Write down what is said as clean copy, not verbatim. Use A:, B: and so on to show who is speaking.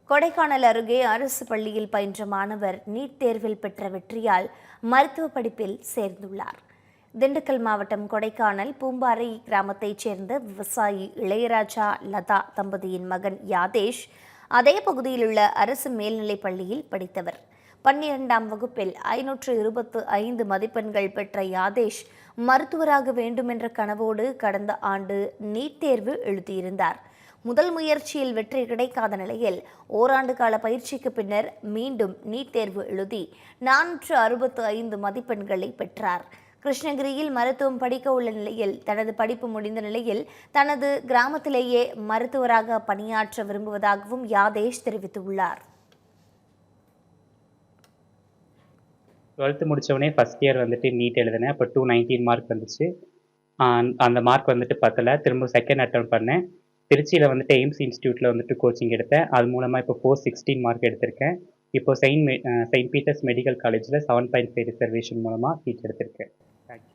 A: கொடைக்கானல் அருகே அரசு பள்ளியில் பயின்ற மாணவர் நீட் தேர்வில் பெற்ற வெற்றியால் மருத்துவ படிப்பில் சேர்ந்துள்ளார். திண்டுக்கல் மாவட்டம் கொடைக்கானல் பூம்பாறை கிராமத்தைச் சேர்ந்த விவசாயி இளையராஜா லதா தம்பதியின் மகன் யாதேஷ் அதே பகுதியில் உள்ள அரசு மேல்நிலைப் பள்ளியில் படித்தவர். 12ஆம் வகுப்பில் 525 மதிப்பெண்கள் பெற்ற யாதேஷ் மருத்துவராக வேண்டுமென்ற கனவோடு கடந்த ஆண்டு நீட் தேர்வு எழுதியிருந்தார். முதல் முயற்சியில் வெற்றி கிடைக்காத நிலையில் ஓராண்டு கால பயிற்சிக்கு பின்னர் மீண்டும் நீட் தேர்வு எழுதி 465 மதிப்பெண்களை பெற்றார். கிருஷ்ணகிரியில் மருத்துவம் படிக்க உள்ள நிலையில் தனது படிப்பு முடிந்த நிலையில் தனது கிராமத்திலேயே மருத்துவராக பணியாற்ற விரும்புவதாகவும் யாதேஷ் தெரிவித்துள்ளார்.
B: 12th முடித்தவொடனே ஃபஸ்ட் இயர் வந்துட்டு நீட் எழுதினேன். அப்போ 219 மார்க் வந்துச்சு. அந்த மார்க் வந்துட்டு பத்தலை. திரும்ப செகண்ட் அட்டெம்ப்ட் பண்ணேன். திருச்சியில் வந்துட்டு எய்ம்ஸ் இன்ஸ்டியூட்டில் வந்துட்டு கோச்சிங் எடுத்தேன். அது மூலமாக இப்போ 416 மார்க் எடுத்திருக்கேன். இப்போ செயின்ட் பீட்டர்ஸ் மெடிக்கல் காலேஜில் 7.5 ரிசர்வேஷன் மூலமாக சீட் எடுத்திருக்கேன். தேங்க்யூ.